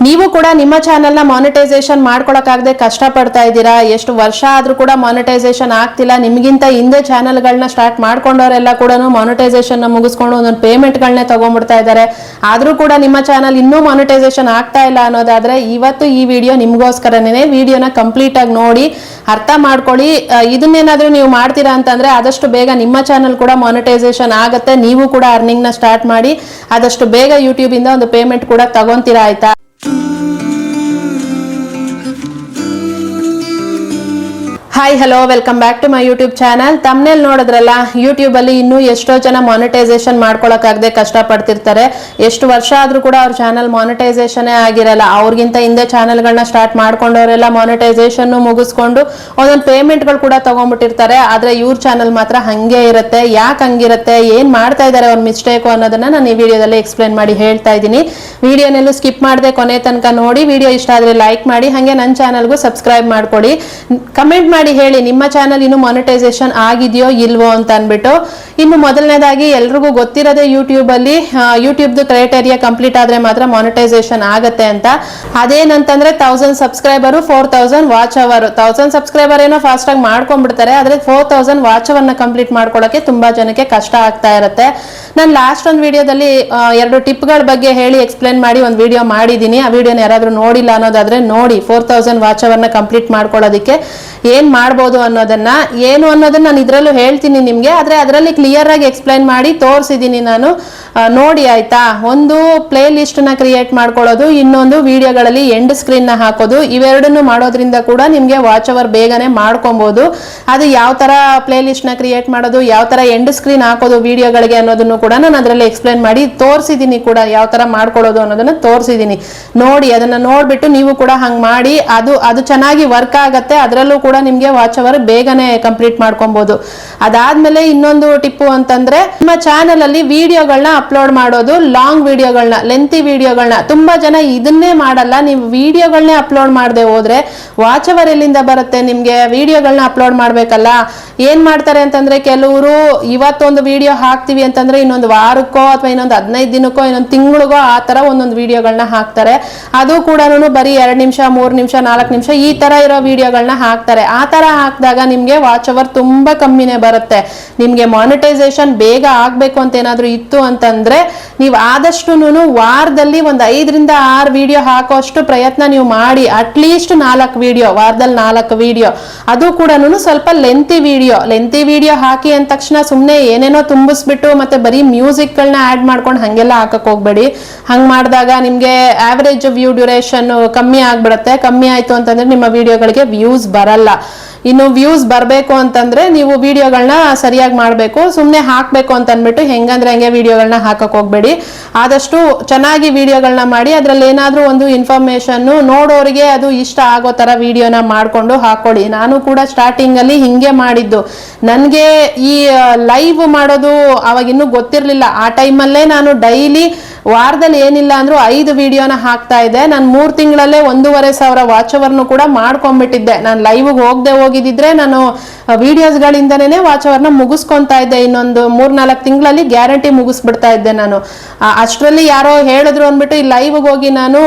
ನೀವು ಕೂಡ ನಿಮ್ಮ ಚಾನೆಲ್ನ ಮಾನಿಟೈಸೇಷನ್ ಮಾಡ್ಕೊಳಕ್ಕಾಗದೆ ಕಷ್ಟಪಡ್ತಾ ಇದ್ದೀರಾ, ಎಷ್ಟು ವರ್ಷ ಆದ್ರೂ ಕೂಡ ಮಾನಿಟೈಸೇಷನ್ ಆಗ್ತಿಲ್ಲ. ನಿಮಗಿಂತ ಹಿಂದೆ ಚಾನೆಲ್ಗಳನ್ನ ಸ್ಟಾರ್ಟ್ ಮಾಡ್ಕೊಂಡವರೆಲ್ಲ ಕೂಡ ಮಾನಿಟೈಸೇಷನ್ ಮುಗಿಸ್ಕೊಂಡು ಒಂದೊಂದು ಪೇಮೆಂಟ್ಗಳನ್ನೇ ತಗೊಂಡ್ಬಿಡ್ತಾ ಇದ್ದಾರೆ. ಆದ್ರೂ ಕೂಡ ನಿಮ್ಮ ಚಾನಲ್ ಇನ್ನೂ ಮಾನಿಟೈಸೇಷನ್ ಆಗ್ತಾ ಇಲ್ಲ ಅನ್ನೋದಾದ್ರೆ ಇವತ್ತು ಈ ವಿಡಿಯೋ ನಿಮ್ಗೋಸ್ಕರನೇ. ವಿಡಿಯೋನ ಕಂಪ್ಲೀಟ್ ಆಗಿ ನೋಡಿ ಅರ್ಥ ಮಾಡ್ಕೊಳ್ಳಿ. ಇದನ್ನೇನಾದ್ರೂ ನೀವು ಮಾಡ್ತೀರಾ ಅಂತಂದ್ರೆ ಆದಷ್ಟು ಬೇಗ ನಿಮ್ಮ ಚಾನಲ್ ಕೂಡ ಮಾನಿಟೈಸೇಷನ್ ಆಗುತ್ತೆ. ನೀವು ಕೂಡ ಅರ್ನಿಂಗ್ ನ ಸ್ಟಾರ್ಟ್ ಮಾಡಿ ಆದಷ್ಟು ಬೇಗ ಯೂಟ್ಯೂಬ್ ಇಂದ ಒಂದು ಪೇಮೆಂಟ್ ಕೂಡ ತಗೊಂತೀರಾ, ಆಯ್ತಾ? Hi hello, welcome back to my YouTube channel. Thumbnail ನೋಡಿದ್ರಲ್ಲ, ಯೂಟ್ಯೂಬ್ ಅಲ್ಲಿ ಇನ್ನೂ ಎಷ್ಟೋ ಜನ ಮಾನಿಟೈಸೇಷನ್ ಮಾಡ್ಕೊಳಕ್ಕಾಗದೆ ಕಷ್ಟಪಡ್ತಿರ್ತಾರೆ. ಎಷ್ಟು ವರ್ಷ ಆದ್ರೂ ಕೂಡ ಅವ್ರ ಚಾನಲ್ ಮಾನಿಟೈಸೇಷನ್ ಆಗಿರಲ್ಲ. ಅವ್ರಿಗಿಂತ ಹಿಂದೆ ಚಾನಲ್ಗಳನ್ನ ಸ್ಟಾರ್ಟ್ ಮಾಡ್ಕೊಂಡವರೆಲ್ಲ ಮಾನಿಟೈಸೇಷನ್ ಮುಗಿಸ್ಕೊಂಡು ಒಂದೊಂದು ಪೇಮೆಂಟ್ಗಳು ಕೂಡ ತಗೊಂಡ್ಬಿಟ್ಟಿರ್ತಾರೆ. ಆದ್ರೆ ಇವ್ರ ಚಾನಲ್ ಮಾತ್ರ ಹಂಗೆ ಇರುತ್ತೆ. ಯಾಕೆ ಹಂಗಿರುತ್ತೆ, ಏನ್ ಮಾಡ್ತಾ ಇದ್ದಾರೆ ಅವ್ರ ಮಿಸ್ಟೇಕು ಅನ್ನೋದನ್ನ ನಾನು ಈ ವಿಡಿಯೋದಲ್ಲಿ ಎಕ್ಸ್ಪ್ಲೇನ್ ಮಾಡಿ ಹೇಳ್ತಾ ಇದ್ದೀನಿ. ವಿಡಿಯೋನೆಲ್ಲೂ ಸ್ಕಿಪ್ ಮಾಡದೆ ಕೊನೆ ತನಕ ನೋಡಿ. ವಿಡಿಯೋ ಇಷ್ಟ ಆದ್ರೆ ಲೈಕ್ ಮಾಡಿ, ಹಾಗೆ ನನ್ನ ಚಾನಲ್ಗೂ ಸಬ್ಸ್ಕ್ರೈಬ್ ಮಾಡ್ಕೊಳ್ಳಿ. ಕಮೆಂಟ್ ಮಾಡಿ ಹೇಳಿ ನಿಮ್ಮ ಚಾನಲ್ ಇನ್ನು ಮಾನಿಟೈಸೇಷನ್ ಆಗಿದೆಯೋ ಇಲ್ವೋ ಅಂತ ಅನ್ಬಿಟ್ಟು. ಇನ್ನು ಮೊದಲನೇದಾಗಿ ಎಲ್ರಿಗೂ ಗೊತ್ತಿರೋದೇ ಯೂಟ್ಯೂಬ್ ಅಲ್ಲಿ ಯೂಟ್ಯೂಬ್ ಕ್ರೈಟೇರಿಯಾ ಕಂಪ್ಲೀಟ್ ಆದ್ರೆ ಮಾತ್ರ ಮಾನಿಟೈಸೇಷನ್ ಆಗತ್ತೆ ಅಂತ. ಅದೇನಂತಂದ್ರೆ 1000 ಸಬ್ಸ್ಕ್ರೈಬರ್ 4000 ವಾಚ್ ಅವರ್. 1000 ಸಬ್ಸ್ಕ್ರೈಬರ್ ಏನೋ ಫಾಸ್ಟ್ ಆಗಿ ಮಾಡ್ಕೊಂಡ್ಬಿಡ್ತಾರೆ, ಆದ್ರೆ 4000 ವಾಚ್ ಅವರ್ ನ ಕಂಪ್ಲೀಟ್ ಮಾಡ್ಕೊಳಕ್ಕೆ ತುಂಬಾ ಜನಕ್ಕೆ ಕಷ್ಟ ಆಗ್ತಾ ಇರುತ್ತೆ. ನಾನು ಲಾಸ್ಟ್ ಒಂದು ವಿಡಿಯೋದಲ್ಲಿ 2 ಟಿಪ್ಗಳ ಬಗ್ಗೆ ಹೇಳಿ ಎಕ್ಸ್ಪ್ಲೇನ್ ಮಾಡಿ ಒಂದು ವಿಡಿಯೋ ಮಾಡಿದೀನಿ. ಆ ವಿಡಿಯೋನ ಯಾರಾದ್ರೂ ನೋಡಿಲ್ಲ ಅನ್ನೋದಾದ್ರೆ ನೋಡಿ. 4000 ವಾಚ್ ಅವರ್ ನ ಕಂಪ್ಲೀಟ್ ಮಾಡ್ಕೊಳ್ಳೋದಕ್ಕೆ ಏನ್ ಮಾಡ್ಬೋದು ಅನ್ನೋದನ್ನ ನಾನು ಇದ್ರಲ್ಲೂ ಹೇಳ್ತೀನಿ ನಿಮ್ಗೆ. ಆದ್ರೆ ಅದರಲ್ಲಿ ಕ್ಲಿಯರ್ ಆಗಿ ಎಕ್ಸ್ಪ್ಲೈನ್ ಮಾಡಿ ತೋರಿಸಿದೀನಿ ನಾನು, ನೋಡಿ ಆಯ್ತಾ. ಒಂದು ಪ್ಲೇ ಲಿಸ್ಟ್ ನ ಕ್ರಿಯೇಟ್ ಮಾಡ್ಕೊಳ್ಳೋದು, ಇನ್ನೊಂದು ವಿಡಿಯೋಗಳಲ್ಲಿ ಎಂಡ್ ಸ್ಕ್ರೀನ್ ನ ಹಾಕೋದು. ಇವೆರಡನ್ನು ಮಾಡೋದ್ರಿಂದ ಕೂಡ ನಿಮ್ಗೆ ವಾಚ್ ಅವರ್ ಬೇಗನೆ ಮಾಡ್ಕೊಬಹುದು. ಅದು ಯಾವ ತರ ಪ್ಲೇ ಲಿಸ್ಟ್ ನ ಕ್ರಿಯೇಟ್ ಮಾಡೋದು, ಯಾವ ತರ ಎಂಡ್ ಸ್ಕ್ರೀನ್ ಹಾಕೋದು ವಿಡಿಯೋಗಳಿಗೆ ಅನ್ನೋದನ್ನು ಕೂಡ ನಾನು ಅದರಲ್ಲಿ ಎಕ್ಸ್ಪ್ಲೈನ್ ಮಾಡಿ ತೋರಿಸಿದೀನಿ ಕೂಡ. ಯಾವ ತರ ಮಾಡ್ಕೊಳ್ಳೋದು ಅನ್ನೋದನ್ನ ತೋರಿಸಿದೀನಿ ನೋಡಿ. ಅದನ್ನ ನೋಡ್ಬಿಟ್ಟು ನೀವು ಕೂಡ ಹಂಗ್ ಮಾಡಿ. ಅದು ಚೆನ್ನಾಗಿ ವರ್ಕ್ ಆಗತ್ತೆ. ಅದರಲ್ಲೂ ಕೂಡ ನಿಮ್ಗೆ ವಾಚ್ ಅವರ್ ಬೇಗನೆ ಕಂಪ್ಲೀಟ್ ಮಾಡ್ಕೊಬಹುದು. ಅದಾದ್ಮೇಲೆ ಇನ್ನೊಂದು ಟಿಪ್ಪು ಅಂತಂದ್ರೆ, ನಿಮ್ಮ ಚಾನೆಲ್ ಅಲ್ಲಿ ವಿಡಿಯೋಗಳನ್ನ ಅಪ್ಲೋಡ್ ಮಾಡೋದು. ಲಾಂಗ್ ವಿಡಿಯೋಗಳನ್ನ, ಲೆಂತಿ ವಿಡಿಯೋಗಳನ್ನ. ತುಂಬಾ ಜನ ಇದನ್ನೇ ಮಾಡಲ್ಲ. ನೀವು ವಿಡಿಯೋಗಳನ್ನೇ ಅಪ್ಲೋಡ್ ಮಾಡದೆ ಹೋದ್ರೆ ವಾಚ್ ಅವರ್ ಎಲ್ಲಿಂದ ಬರುತ್ತೆ ನಿಮ್ಗೆ? ವಿಡಿಯೋಗಳನ್ನ ಅಪ್ಲೋಡ್ ಮಾಡ್ಬೇಕಲ್ಲ. ಏನ್ ಮಾಡ್ತಾರೆ ಅಂತಂದ್ರೆ, ಕೆಲವರು ಇವತ್ತೊಂದು ವಿಡಿಯೋ ಹಾಕ್ತಿವಿ ಅಂತಂದ್ರೆ ಇನ್ನೊಂದು ವಾರಕ್ಕೋ ಅಥವಾ ಇನ್ನೊಂದು 15 ದಿನಕ್ಕೋ ಇನ್ನೊಂದು ತಿಂಗಳಿಗೋ ಆ ತರ ಒಂದೊಂದು ವಿಡಿಯೋಗಳನ್ನ ಹಾಕ್ತಾರೆ. ಅದು ಕೂಡ ಬರೀ 2 ನಿಮಿಷ 3 ನಿಮಿಷ 4 ನಿಮಿಷ ಈ ತರ ಇರೋ ವಿಡಿಯೋಗಳನ್ನ ಹಾಕ್ತಾರೆ. ಆ ತರ ಹಾಕಿದಾಗ ನಿಮ್ಗೆ ವಾಚ್ ಅವರ್ ತುಂಬಾ ಕಮ್ಮಿನೇ ಬರುತ್ತೆ. ನಿಮ್ಗೆ ಮಾನಿಟೈಸೇಷನ್ ಬೇಗ ಆಗ್ಬೇಕು ಅಂತ ಏನಾದ್ರೂ ಇತ್ತು ಅಂತಂದ್ರೆ ನೀವು ಆದಷ್ಟು ವಾರದಲ್ಲಿ ಒಂದು 5 ರಿಂದ 6 ವಿಡಿಯೋ ಹಾಕೋಷ್ಟು ಪ್ರಯತ್ನ ನೀವು ಮಾಡಿ. ಅಟ್ಲೀಸ್ಟ್ 4 ವಿಡಿಯೋ, ವಾರದಲ್ಲಿ 4 ವಿಡಿಯೋ. ಅದು ಕೂಡ ಸ್ವಲ್ಪ ಲೆಂತಿ ವಿಡಿಯೋ ಹಾಕಿ ಅಂದ ತಕ್ಷಣ ಸುಮ್ನೆ ಏನೇನೋ ತುಂಬಿಸ್ಬಿಟ್ಟು ಮತ್ತೆ ಬರೀ ಮ್ಯೂಸಿಕ್ ಗಳನ್ನ ಆಡ್ ಮಾಡ್ಕೊಂಡು ಹಂಗೆಲ್ಲ ಹಾಕಕ್ ಹೋಗ್ಬೇಡಿ. ಹಂಗ್ ಮಾಡಿದಾಗ ನಿಮ್ಗೆ ಆವರೇಜ್ ವ್ಯೂ ಡ್ಯೂರೇಷನ್ ಕಮ್ಮಿ ಆಗ್ಬಿಡುತ್ತೆ. ಕಮ್ಮಿ ಆಯ್ತು ಅಂತಂದ್ರೆ ನಿಮ್ಮ ವಿಡಿಯೋಗಳಿಗೆ ವ್ಯೂಸ್ ಬರಲ್ಲ. ಇನ್ನು ವ್ಯೂಸ್ ಬರಬೇಕು ಅಂತಂದ್ರೆ ನೀವು ವಿಡಿಯೋಗಳನ್ನ ಸರಿಯಾಗಿ ಮಾಡಬೇಕು. ಸುಮ್ಮನೆ ಹಾಕಬೇಕು ಅಂತ ಅಂದ್ಬಿಟ್ಟು ಹೆಂಗಂದ್ರೆ ಹಂಗೆ ವಿಡಿಯೋಗಳನ್ನ ಹಾಕಕ್ ಹೋಗ್ಬೇಡಿ. ಆದಷ್ಟು ಚೆನ್ನಾಗಿ ವಿಡಿಯೋಗಳನ್ನ ಮಾಡಿ. ಅದ್ರಲ್ಲಿ ಏನಾದ್ರೂ ಒಂದು ಇನ್ಫಾರ್ಮೇಶನ್ ನೋಡೋರಿಗೆ ಅದು ಇಷ್ಟ ಆಗೋ ತರ ವಿಡಿಯೋನ ಮಾಡ್ಕೊಂಡು ಹಾಕೊಳ್ಳಿ. ನಾನು ಕೂಡ ಸ್ಟಾರ್ಟಿಂಗ್ ಅಲ್ಲಿ ಹಿಂಗೆ ಮಾಡಿದ್ದು. ನನ್ಗೆ ಈ ಲೈವ್ ಮಾಡೋದು ಅವಾಗ ಇನ್ನೂ ಗೊತ್ತಿರ್ಲಿಲ್ಲ. ಆ ಟೈಮಲ್ಲೇ ನಾನು ಡೈಲಿ ವಾರದಲ್ಲಿ ಏನಿಲ್ಲ ಅಂದ್ರೂ 5 ವಿಡಿಯೋನ ಹಾಕ್ತಾ ಇದ್ದೆ. ನಾನು 3 ತಿಂಗಳಲ್ಲೇ 1,500 ವಾಚ್ ಅವರ್ನು ಕೂಡ ಮಾಡ್ಕೊಂಡ್ಬಿಟ್ಟಿದ್ದೆ. ನಾನು ಲೈವ್ ಹೋಗಿದ್ರೆ ನಾನು ವಿಡಿಯೋಸ್ ಗಳಿಂದನೇ ವಾಚ್ ಅವರ್ನ ಮುಗಿಸ್ಕೊಂತಾ ಇದ್ದೆ. ಇನ್ನೊಂದು 3-4 ತಿಂಗಳಲ್ಲಿ ಗ್ಯಾರಂಟಿ ಮುಗಿಸ್ಬಿಡ್ತಾ ಇದ್ದೆ ನಾನು. ಅಷ್ಟರಲ್ಲಿ ಯಾರೋ ಹೇಳಿದ್ರು ಅಂದ್ಬಿಟ್ಟು ಈ ಲೈವ್ ಹೋಗಿ ನಾನು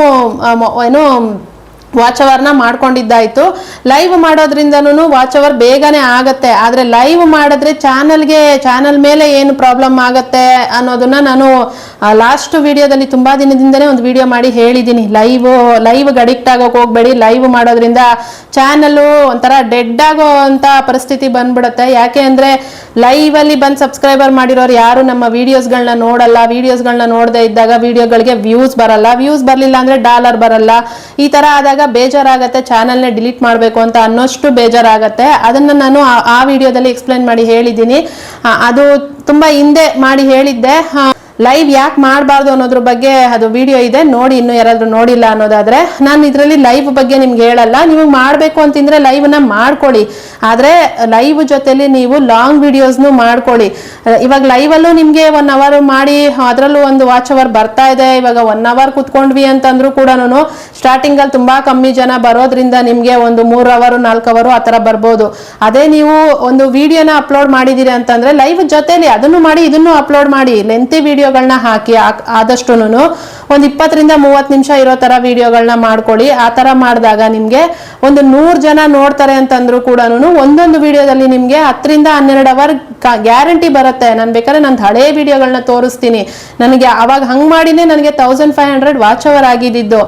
ವಾಚ್ ಅವರ್ನ ಮಾಡ್ಕೊಂಡಿದ್ದಾಯ್ತು. ಲೈವ್ ಮಾಡೋದ್ರಿಂದನೂ ವಾಚ್ ಅವರ್ ಬೇಗನೆ ಆಗತ್ತೆ. ಆದ್ರೆ ಲೈವ್ ಮಾಡಿದ್ರೆ ಚಾನಲ್ ಮೇಲೆ ಏನು ಪ್ರಾಬ್ಲಮ್ ಆಗತ್ತೆ ಅನ್ನೋದನ್ನ ನಾನು ಲಾಸ್ಟ್ ವಿಡಿಯೋದಲ್ಲಿ ತುಂಬಾ ದಿನದಿಂದನೇ ಒಂದು ವಿಡಿಯೋ ಮಾಡಿ ಹೇಳಿದ್ದೀನಿ. ಲೈವ್ ಅಡಿಕ್ಟ್ ಆಗೋಕ್ ಹೋಗ್ಬೇಡಿ. ಲೈವ್ ಮಾಡೋದ್ರಿಂದ ಚಾನಲ್ ಒಂಥರ ಡೆಡ್ ಆಗೋ ಅಂತ ಪರಿಸ್ಥಿತಿ ಬಂದ್ಬಿಡುತ್ತೆ. ಯಾಕೆ ಅಂದ್ರೆ ಲೈವ್ ಅಲ್ಲಿ ಬಂದ್ ಸಬ್ಸ್ಕ್ರೈಬರ್ ಮಾಡಿರೋರು ಯಾರು ನಮ್ಮ ವಿಡಿಯೋಸ್ಗಳನ್ನ ನೋಡಲ್ಲ. ವಿಡಿಯೋಸ್ಗಳನ್ನ ನೋಡದೆ ಇದ್ದಾಗ ವಿಡಿಯೋಗಳಿಗೆ ವ್ಯೂಸ್ ಬರಲ್ಲ. ವ್ಯೂಸ್ ಬರ್ಲಿಲ್ಲ ಅಂದ್ರೆ ಡಾಲರ್ ಬರಲ್ಲ. ಈ ತರ ಆದಾಗ ಬೇಜಾರಾಗತ್ತೆ. ಚಾನಲ್ನೇ ಡಿಲೀಟ್ ಮಾಡ್ಬೇಕು ಅಂತ ಅನ್ನೋಷ್ಟು ಬೇಜಾರಾಗತ್ತೆ. ಅದನ್ನ ನಾನು ಆ ವಿಡಿಯೋದಲ್ಲಿ ಎಕ್ಸ್ಪ್ಲೈನ್ ಮಾಡಿ ಹೇಳಿದ್ದೀನಿ. ಅದು ತುಂಬಾ ಹಿಂದೆ ಮಾಡಿ ಹೇಳಿದ್ದೆ. ಲೈವ್ ಯಾಕೆ ಮಾಡಬಾರ್ದು ಅನ್ನೋದ್ರ ಬಗ್ಗೆ ಅದು ವಿಡಿಯೋ ಇದೆ ನೋಡಿ. ಇನ್ನು ಯಾರಾದ್ರೂ ನೋಡಿಲ್ಲ ಅನ್ನೋದಾದ್ರೆ, ನಾನು ಇದರಲ್ಲಿ ಲೈವ್ ಬಗ್ಗೆ ನಿಮ್ಗೆ ಹೇಳಲ್ಲ. ನೀವು ಮಾಡಬೇಕು ಅಂತಿದ್ರೆ ಲೈವ್ ನ ಮಾಡ್ಕೊಳ್ಳಿ. ಆದ್ರೆ ಲೈವ್ ಜೊತೆಲಿ ನೀವು ಲಾಂಗ್ ವಿಡಿಯೋಸ್ನು ಮಾಡ್ಕೊಳ್ಳಿ. ಇವಾಗ ಲೈವ್ ಅಲ್ಲೂ ನಿಮ್ಗೆ 1 ಅವರ್ ಮಾಡಿ ಅದರಲ್ಲೂ ಒಂದು ವಾಚ್ ಅವರ್ ಬರ್ತಾ ಇದೆ. ಇವಾಗ 1 ಅವರ್ ಕುತ್ಕೊಂಡ್ವಿ ಅಂತಂದ್ರೂ ಕೂಡ ಸ್ಟಾರ್ಟಿಂಗ್ ಅಲ್ಲಿ ತುಂಬಾ ಕಮ್ಮಿ ಜನ ಬರೋದ್ರಿಂದ ನಿಮ್ಗೆ ಒಂದು 3 ಅವರ್ 4 ಅವರ್ ಆ ತರ ಬರ್ಬೋದು. ಅದೇ ನೀವು ಒಂದು ವಿಡಿಯೋನ ಅಪ್ಲೋಡ್ ಮಾಡಿದೀರಿ ಅಂತಂದ್ರೆ ಲೈವ್ ಜೊತೆಲಿ ಅದನ್ನು ಮಾಡಿ ಇದನ್ನು ಅಪ್ಲೋಡ್ ಮಾಡಿ. ಲೆಂತಿ ವಿಡಿಯೋಗಳನ್ನ ಹಾಕಿ ಆದಷ್ಟುನು ಒಂದು 20ರಿಂದ 30 ನಿಮಿಷ ಇರೋ ಥರ ವಿಡಿಯೋಗಳನ್ನ ಮಾಡ್ಕೊಳ್ಳಿ. ಆ ಥರ ಮಾಡಿದಾಗ ನಿಮಗೆ ಒಂದು 100 ಜನ ನೋಡ್ತಾರೆ ಅಂತಂದ್ರೂ ಕೂಡ ಒಂದೊಂದು ವಿಡಿಯೋದಲ್ಲಿ ನಿಮಗೆ 10ರಿಂದ 12 ಅವರ್ ಗ್ಯಾರಂಟಿ ಬರುತ್ತೆ. ನಾನು ಬೇಕಾದ್ರೆ ನನ್ನ ಹಳೆ ವಿಡಿಯೋಗಳನ್ನ ತೋರಿಸ್ತೀನಿ. ನನಗೆ ಅವಾಗ ಹಂಗೆ ಮಾಡಿನೇ ನನಗೆ 1500 ವಾಚ್ ಅವರ್ ಆಗಿದ್ದು.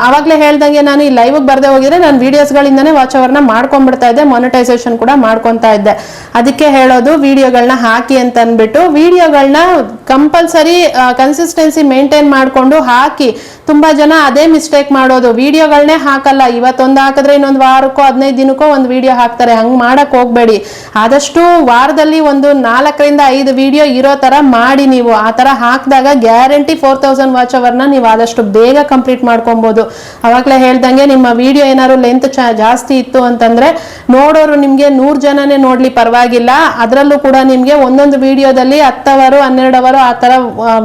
ಅವಾಗಲೇ ಹೇಳ್ದಂಗೆ ನಾನು ಈ ಲೈವ್ಗೆ ಬರ್ದೇ ಹೋಗಿದ್ರೆ ನಾನು ವಿಡಿಯೋಸ್ಗಳಿಂದನೇ ವಾಚ್ ಅವರ್ನ ಮಾಡ್ಕೊಂಡ್ಬಿಡ್ತಾ ಇದ್ದೆ, ಮಾನಿಟೈಸೇಷನ್ ಕೂಡ ಮಾಡ್ಕೊತಾ ಇದ್ದೆ. ಅದಕ್ಕೆ ಹೇಳೋದು ವಿಡಿಯೋಗಳನ್ನ ಹಾಕಿ ಅಂತ ಅಂದ್ಬಿಟ್ಟು ವಿಡಿಯೋಗಳನ್ನ ಕಂಪಲ್ಸರಿ ಕನ್ಸಿಸ್ಟೆನ್ಸಿ ಮೇಂಟೈನ್ ಮಾಡಿಕೊಂಡು ಹಾಕಿ. ತುಂಬಾ ಜನ ಅದೇ ಮಿಸ್ಟೇಕ್ ಮಾಡೋದು, ವಿಡಿಯೋಗಳನ್ನೇ ಹಾಕಲ್ಲ. ಇವತ್ತೊಂದು ಹಾಕಿದ್ರೆ ಇನ್ನೊಂದು ವಾರಕ್ಕೋ 15 ದಿನಕ್ಕೋ ಒಂದು ವಿಡಿಯೋ ಹಾಕ್ತಾರೆ. ಹಂಗೆ ಮಾಡಕ್ ಹೋಗ್ಬೇಡಿ. ಆದಷ್ಟು ವಾರದಲ್ಲಿ ಒಂದು 4ರಿಂದ 5 ವಿಡಿಯೋ ಇರೋ ತರ ಮಾಡಿ. ನೀವು ಆ ತರ ಹಾಕಿದಾಗ ಗ್ಯಾರಂಟಿ 4000 ವಾಚ್ ಅವರ್ನ ನೀವು ಆದಷ್ಟು ಬೇಗ ಕಂಪ್ಲೀಟ್ ಮಾಡ್ಕೊಬಹುದು. ಅವಾಗಲೇ ಹೇಳ್ದಂಗೆ ನಿಮ್ಮ ವಿಡಿಯೋ ಏನಾದ್ರು ಲೆಂತ್ ಜಾಸ್ತಿ ಇತ್ತು ಅಂತಂದ್ರೆ ನೋಡೋರು ನಿಮ್ಗೆ 100 ಜನನೇ ನೋಡ್ಲಿ ಪರವಾಗಿಲ್ಲ. ಅದರಲ್ಲೂ ಕೂಡ ನಿಮ್ಗೆ ಒಂದೊಂದು ವಿಡಿಯೋದಲ್ಲಿ 10 ಅವರು 12 ಅವರು ಆ ತರ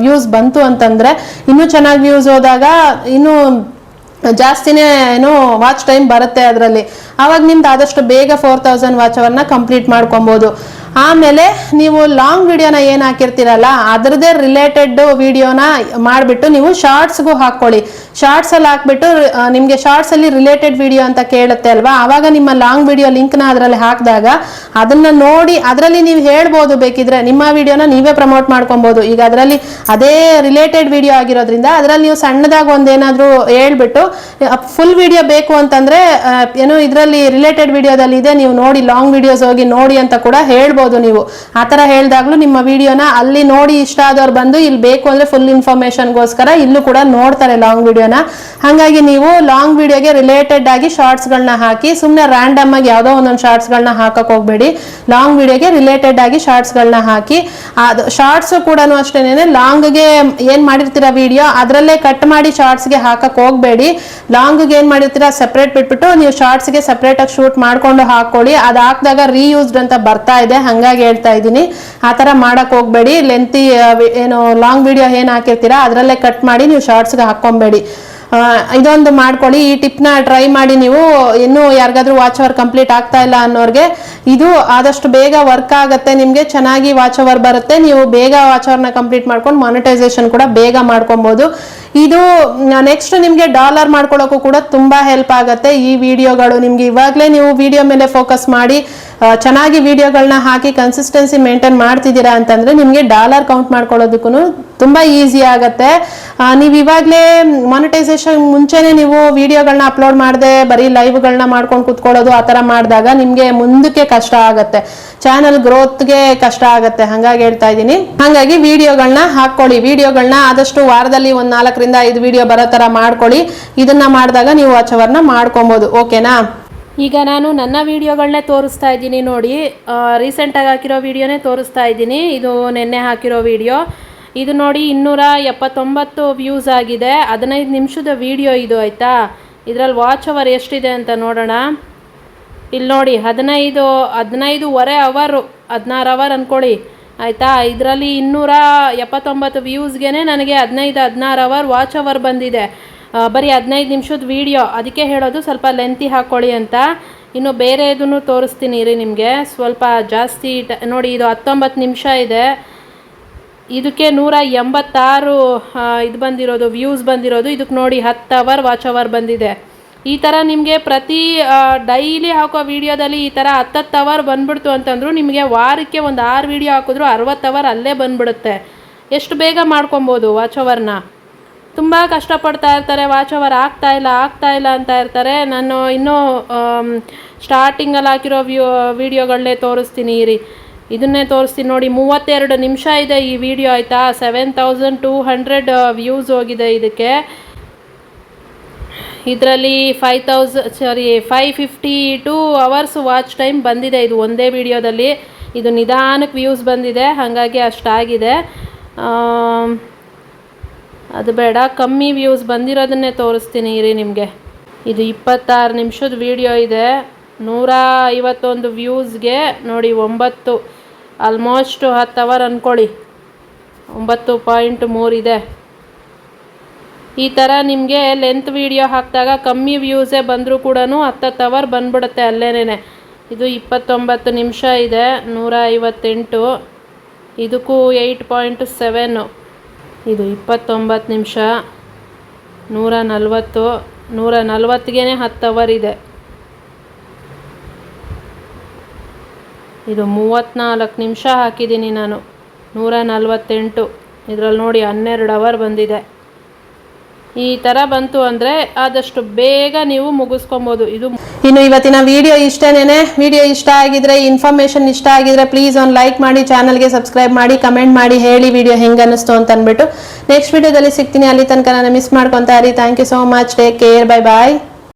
ವ್ಯೂಸ್ ಬಂತು ಅಂತಂದ್ರೆ ಇನ್ನೂ ಚೆನ್ನಾಗಿ ವ್ಯೂಸ್ ಹೋದಾಗ ಇನ್ನು ಜಾಸ್ತಿನೇ ಏನು ವಾಚ್ ಟೈಮ್ ಬರುತ್ತೆ ಅದರಲ್ಲಿ. ಆವಾಗ ನಿಮ್ದು ಆದಷ್ಟು ಬೇಗ 4000 ವಾಚ್ ಅವರ್ನ ಕಂಪ್ಲೀಟ್ ಮಾಡ್ಕೊಬಹುದು. ಆಮೇಲೆ ನೀವು ಲಾಂಗ್ ವಿಡಿಯೋನ ಏನು ಹಾಕಿರ್ತೀರಲ್ಲ ಅದರದೇ ರಿಲೇಟೆಡ್ ವಿಡಿಯೋನ ಮಾಡಿಬಿಟ್ಟು ನೀವು ಶಾರ್ಟ್ಸ್ಗೂ ಹಾಕೊಳ್ಳಿ. ಶಾರ್ಟ್ಸಲ್ಲಿ ಹಾಕ್ಬಿಟ್ಟು ನಿಮಗೆ ಶಾರ್ಟ್ಸಲ್ಲಿ ರಿಲೇಟೆಡ್ ವಿಡಿಯೋ ಅಂತ ಕೇಳುತ್ತೆ ಅಲ್ವಾ, ಆವಾಗ ನಿಮ್ಮ ಲಾಂಗ್ ವಿಡಿಯೋ ಲಿಂಕ್ನ ಅದರಲ್ಲಿ ಹಾಕಿದಾಗ ಅದನ್ನ ನೋಡಿ ಅದರಲ್ಲಿ ನೀವು ಹೇಳ್ಬೋದು, ಬೇಕಿದ್ರೆ ನಿಮ್ಮ ವಿಡಿಯೋನ ನೀವೇ ಪ್ರಮೋಟ್ ಮಾಡ್ಕೊಬೋದು. ಈಗ ಅದರಲ್ಲಿ ಅದೇ ರಿಲೇಟೆಡ್ ವಿಡಿಯೋ ಆಗಿರೋದ್ರಿಂದ ಅದರಲ್ಲಿ ನೀವು ಸಣ್ಣದಾಗಿ ಒಂದೇನಾದರೂ ಹೇಳ್ಬಿಟ್ಟು ಫುಲ್ ವಿಡಿಯೋ ಬೇಕು ಅಂತಂದ್ರೆ ಏನೋ ಇದರಲ್ಲಿ ರಿಲೇಟೆಡ್ ವಿಡಿಯೋದಲ್ಲಿ ಇದೆ ನೀವು ನೋಡಿ ಲಾಂಗ್ ವಿಡಿಯೋಸ್ ಹೋಗಿ ನೋಡಿ ಅಂತ ಕೂಡ ಹೇಳ್ಬೋದು. ನೀವು ಆ ತರ ಹೇಳಿದಾಗ್ಲೂ ನಿಮ್ಮ ವಿಡಿಯೋನ ಅಲ್ಲಿ ನೋಡಿ ಇಷ್ಟ ಆದವ್ರು ಬಂದು ಇಲ್ಲಿ ಬೇಕು ಅಂದ್ರೆ ಫುಲ್ ಇನ್ಫಾರ್ಮೇಶನ್ಗೋಸ್ಕರ ಇಲ್ಲೂ ಕೂಡ ನೋಡ್ತಾರೆ ಲಾಂಗ್ ವಿಡಿಯೋನ. ಹಾಗಾಗಿ ನೀವು ಲಾಂಗ್ ವಿಡಿಯೋಗೆ ರಿಲೇಟೆಡ್ ಆಗಿ ಶಾರ್ಟ್ಸ್ ಗಳನ್ನ ಹಾಕಿ. ಸುಮ್ಮನೆ ರ್ಯಾಂಡಮ್ ಆಗಿ ಯಾವುದೋ ಒಂದೊಂದು ಶಾರ್ಟ್ಸ್ ಗಳನ್ನ ಹಾಕಕ್ ಹೋಗ್ಬೇಡಿ. ಲಾಂಗ್ ವಿಡಿಯೋಗೆ ರಿಲೇಟೆಡ್ ಆಗಿ ಶಾರ್ಟ್ಸ್ ಗಳನ್ನ ಹಾಕಿ. ಅದು ಶಾರ್ಟ್ಸ್ ಕೂಡ ಅಷ್ಟೇನೆ ಲಾಂಗ್ಗೆ ಏನ್ ಮಾಡಿರ್ತೀರಾ ವಿಡಿಯೋ ಅದರಲ್ಲೇ ಕಟ್ ಮಾಡಿ ಶಾರ್ಟ್ಸ್ಗೆ ಹಾಕಕ್ ಹೋಗ್ಬೇಡಿ. ಲಾಂಗ್ಗೆ ಏನ್ ಮಾಡಿರ್ತೀರಾ ಸೆಪರೇಟ್ ಬಿಟ್ಬಿಟ್ಟು ನೀವು ಶಾರ್ಟ್ಸ್ಗೆ ಸೆಪರೇಟ್ ಆಗಿ ಶೂಟ್ ಮಾಡ್ಕೊಂಡು ಹಾಕೊಳ್ಳಿ. ಅದು ಹಾಕಿದಾಗ ರೀಯೂಸ್ಡ್ ಅಂತ ಬರ್ತಾ ಇದೆ, ಹಂಗಾಗಿ ಹೇಳ್ತಾ ಇದ್ದೀನಿ. ಆ ತರ ಮಾಡಕ್ ಹೋಗ್ಬೇಡಿ. ಲೆಂತಿ ಏನು ಲಾಂಗ್ ವಿಡಿಯೋ ಏನ್ ಹಾಕಿರ್ತೀರಾ ಅದರಲ್ಲೇ ಕಟ್ ಮಾಡಿ ನೀವು ಶಾರ್ಟ್ಸ್ಗೆ ಹಾಕೊಂಬೇಡಿ. ಇದೊಂದು ಮಾಡ್ಕೊಳ್ಳಿ. ಈ ಟಿಪ್ನ ಟ್ರೈ ಮಾಡಿ. ನೀವು ಇನ್ನೂ ಯಾರಿಗಾದ್ರೂ ವಾಚ್ ಅವರ್ ಕಂಪ್ಲೀಟ್ ಆಗ್ತಾ ಇಲ್ಲ ಅನ್ನೋರ್ಗೆ ಇದು ಆದಷ್ಟು ಬೇಗ ವರ್ಕ್ ಆಗುತ್ತೆ. ನಿಮ್ಗೆ ಚೆನ್ನಾಗಿ ವಾಚ್ ಅವರ್ ಬರುತ್ತೆ. ನೀವು ಬೇಗ ವಾಚ್ ಅವರ್ನ ಕಂಪ್ಲೀಟ್ ಮಾಡ್ಕೊಂಡು ಮಾನಿಟೈಸೇಷನ್ ಕೂಡ ಬೇಗ ಮಾಡ್ಕೊಬಹುದು. ಇದು ನೆಕ್ಸ್ಟ್ ನಿಮ್ಗೆ ಡಾಲರ್ ಮಾಡ್ಕೊಳ್ಳೋಕ್ಕೂ ಕೂಡ ತುಂಬಾ ಹೆಲ್ಪ್ ಆಗುತ್ತೆ ಈ ವಿಡಿಯೋಗಳು. ನಿಮ್ಗೆ ಇವಾಗಲೇ ನೀವು ವಿಡಿಯೋ ಮೇಲೆ ಫೋಕಸ್ ಮಾಡಿ ಚೆನ್ನಾಗಿ ವಿಡಿಯೋಗಳನ್ನ ಹಾಕಿ ಕನ್ಸಿಸ್ಟೆನ್ಸಿ ಮೇಂಟೈನ್ ಮಾಡ್ತಿದ್ದೀರಾ ಅಂತಂದ್ರೆ ನಿಮ್ಗೆ ಡಾಲರ್ ಕೌಂಟ್ ಮಾಡ್ಕೊಳ್ಳೋದಕ್ಕೂ ತುಂಬಾ ಈಸಿ ಆಗುತ್ತೆ. ನೀವು ಇವಾಗಲೇ ಮಾನಿಟೈಸೇಷನ್ ಮುಂಚೆನೆ ನೀವು ವಿಡಿಯೋಗಳನ್ನ ಅಪ್ಲೋಡ್ ಮಾಡದೆ ಬರೀ ಲೈವ್ಗಳನ್ನ ಮಾಡ್ಕೊಂಡು ಕುತ್ಕೊಳ್ಳೋದು ಆ ತರ ಮಾಡಿದಾಗ ನಿಮ್ಗೆ ಮುಂದಕ್ಕೆ ಕಷ್ಟ ಆಗುತ್ತೆ, ಚಾನಲ್ ಗ್ರೋತ್ಗೆ ಕಷ್ಟ ಆಗುತ್ತೆ. ಹಂಗಾಗಿ ಹೇಳ್ತಾ ಇದ್ದೀನಿ. ಹಾಗಾಗಿ ವಿಡಿಯೋಗಳನ್ನ ಹಾಕೊಳ್ಳಿ. ವಿಡಿಯೋಗಳನ್ನ ಆದಷ್ಟು ವಾರದಲ್ಲಿ ಒಂದು 4ರಿಂದ 5 ವಿಡಿಯೋ ಬರೋ ತರ ಮಾಡ್ಕೊಳ್ಳಿ. ಇದನ್ನ ಮಾಡಿದಾಗ ನೀವು ವಾಚ್ ಅವರ್ನ ಮಾಡ್ಕೊಬಹುದು. ಓಕೆನಾ? ಈಗ ನಾನು ನನ್ನ ವಿಡಿಯೋಗಳನ್ನೇ ತೋರಿಸ್ತಾ ಇದ್ದೀನಿ ನೋಡಿ. ರೀಸೆಂಟಾಗಿ ಹಾಕಿರೋ ವಿಡಿಯೋನೇ ತೋರಿಸ್ತಾ ಇದ್ದೀನಿ. ಇದು ನೆನ್ನೆ ಹಾಕಿರೋ ವಿಡಿಯೋ. ಇದು ನೋಡಿ 279 ವ್ಯೂಸ್ ಆಗಿದೆ. 15 ನಿಮಿಷದ ವಿಡಿಯೋ ಇದು, ಆಯಿತಾ? ಇದರಲ್ಲಿ ವಾಚ್ ಅವರ್ ಎಷ್ಟಿದೆ ಅಂತ ನೋಡೋಣ. ಇಲ್ಲಿ ನೋಡಿ 15-15.5 ಅವರು 16 ಅವರ್ ಅಂದ್ಕೊಳ್ಳಿ, ಆಯಿತಾ? ಇದರಲ್ಲಿ 279 ವ್ಯೂಸ್ಗೆ ನನಗೆ 15-16 ಅವರ್ ವಾಚ್ ಅವರ್ ಬಂದಿದೆ. ಬರೀ 15 ನಿಮಿಷದ ವಿಡಿಯೋ. ಅದಕ್ಕೆ ಹೇಳೋದು ಸ್ವಲ್ಪ ಲೆಂತಿ ಹಾಕ್ಕೊಳ್ಳಿ ಅಂತ. ಇನ್ನು ಬೇರೆ ಇದನ್ನು ತೋರಿಸ್ತೀನಿ ಇರಿ ನಿಮಗೆ. ಸ್ವಲ್ಪ ಜಾಸ್ತಿ ನೋಡಿ, ಇದು 19 ನಿಮಿಷ ಇದೆ. ಇದಕ್ಕೆ 186 ಇದು ಬಂದಿರೋದು, ವ್ಯೂಸ್ ಬಂದಿರೋದು. ಇದಕ್ಕೆ ನೋಡಿ 10 ಅವರ್ ವಾಚ್ ಅವರ್ ಬಂದಿದೆ. ಈ ಥರ ನಿಮಗೆ ಪ್ರತಿ ಡೈಲಿ ಹಾಕೋ ವಿಡಿಯೋದಲ್ಲಿ ಈ ಥರ 10 ಅವರ್ ಬಂದ್ಬಿಡ್ತು ಅಂತಂದ್ರು ನಿಮಗೆ ವಾರಕ್ಕೆ ಒಂದು 6 ವಿಡಿಯೋ ಹಾಕಿದ್ರು 60 ಅವರ್ ಅಲ್ಲೇ ಬಂದ್ಬಿಡುತ್ತೆ. ಎಷ್ಟು ಬೇಗ ಮಾಡ್ಕೊಬೋದು ವಾಚ್ ಅವರ್ನ. ತುಂಬ ಕಷ್ಟಪಡ್ತಾ ಇರ್ತಾರೆ, ವಾಚ್ ಅವರ್ ಆಗ್ತಾ ಇಲ್ಲ ಅಂತ ಇರ್ತಾರೆ. ನಾನು ಇನ್ನೂ ಸ್ಟಾರ್ಟಿಂಗಲ್ಲಿ ಹಾಕಿರೋ ವಿಡಿಯೋಗಳನ್ನೇ ತೋರಿಸ್ತೀನಿ ಇರಿ. ಇದನ್ನೇ ತೋರಿಸ್ತೀನಿ ನೋಡಿ. 32 ನಿಮಿಷ ಇದೆ ಈ ವಿಡಿಯೋ, ಆಯಿತಾ? 7200 ವ್ಯೂಸ್ ಹೋಗಿದೆ ಇದಕ್ಕೆ. ಇದರಲ್ಲಿ 552 ಅವರ್ಸ್ ವಾಚ್ ಟೈಮ್ ಬಂದಿದೆ ಇದು ಒಂದೇ ವಿಡಿಯೋದಲ್ಲಿ. ಇದು ನಿಧಾನಕ್ಕೆ ವ್ಯೂಸ್ ಬಂದಿದೆ, ಹಾಗಾಗಿ ಅಷ್ಟಾಗಿದೆ. ಅದು ಬೇಡ, ಕಮ್ಮಿ ವ್ಯೂಸ್ ಬಂದಿರೋದನ್ನೇ ತೋರಿಸ್ತೀನಿ ಇರಿ ನಿಮಗೆ. ಇದು 26 ನಿಮಿಷದ ವಿಡಿಯೋ ಇದೆ. 151 ವ್ಯೂಸ್ಗೆ ನೋಡಿ 9, ಆಲ್ಮೋಸ್ಟ್ 10 ಅವರ್ ಅಂದ್ಕೊಳ್ಳಿ. 9.3 ಇದೆ. ಈ ಥರ ನಿಮಗೆ ಲೆಂತ್ ವಿಡಿಯೋ ಹಾಕಿದಾಗ ಕಮ್ಮಿ ವ್ಯೂಸೇ ಬಂದರೂ ಕೂಡ 10 ಅವರ್ ಬಂದ್ಬಿಡುತ್ತೆ ಅಲ್ಲೇನೆ. ಇದು 29 ನಿಮಿಷ ಇದೆ, 158. ಇದಕ್ಕೂ 8.7. ಇದು 29 ನಿಮಿಷ 140 140ಗೆ 10 ಅವರ್ ಇದೆ. ಇದು 34 ನಿಮಿಷ ಹಾಕಿದ್ದೀನಿ ನಾನು 148. ಇದರಲ್ಲಿ ನೋಡಿ 12 ಅವರ್ ಬಂದಿದೆ. ಈ ಥರ ಬಂತು ಅಂದರೆ ಆದಷ್ಟು ಬೇಗ ನೀವು ಮುಗಿಸ್ಕೊಬೋದು. ಇನ್ನು ಇವತ್ತಿನ ವಿಡಿಯೋ ಇಷ್ಟೇನೆ. ವಿಡಿಯೋ ಇಷ್ಟ ಆಗಿದ್ರೆ, ಇನ್ಫಾರ್ಮೇಷನ್ ಇಷ್ಟ ಆಗಿದ್ರೆ ಪ್ಲೀಸ್ ಒಂದು ಲೈಕ್ ಮಾಡಿ, ಚಾನಲ್ಗೆ ಸಬ್ಸ್ಕ್ರೈಬ್ ಮಾಡಿ, ಕಮೆಂಟ್ ಮಾಡಿ ಹೇಳಿ ವಿಡಿಯೋ ಹೆಂಗೆ ಅನ್ನಿಸ್ತು ಅಂತ ಅಂದ್ಬಿಟ್ಟು. ನೆಕ್ಸ್ಟ್ ವಿಡಿಯೋದಲ್ಲಿ ಸಿಗ್ತೀನಿ. ಅಲ್ಲಿ ತನಕ ನಾನು ಮಿಸ್ ಮಾಡ್ಕೊತಾ ಇರಿ. Thank you so much. Take care. Bye bye.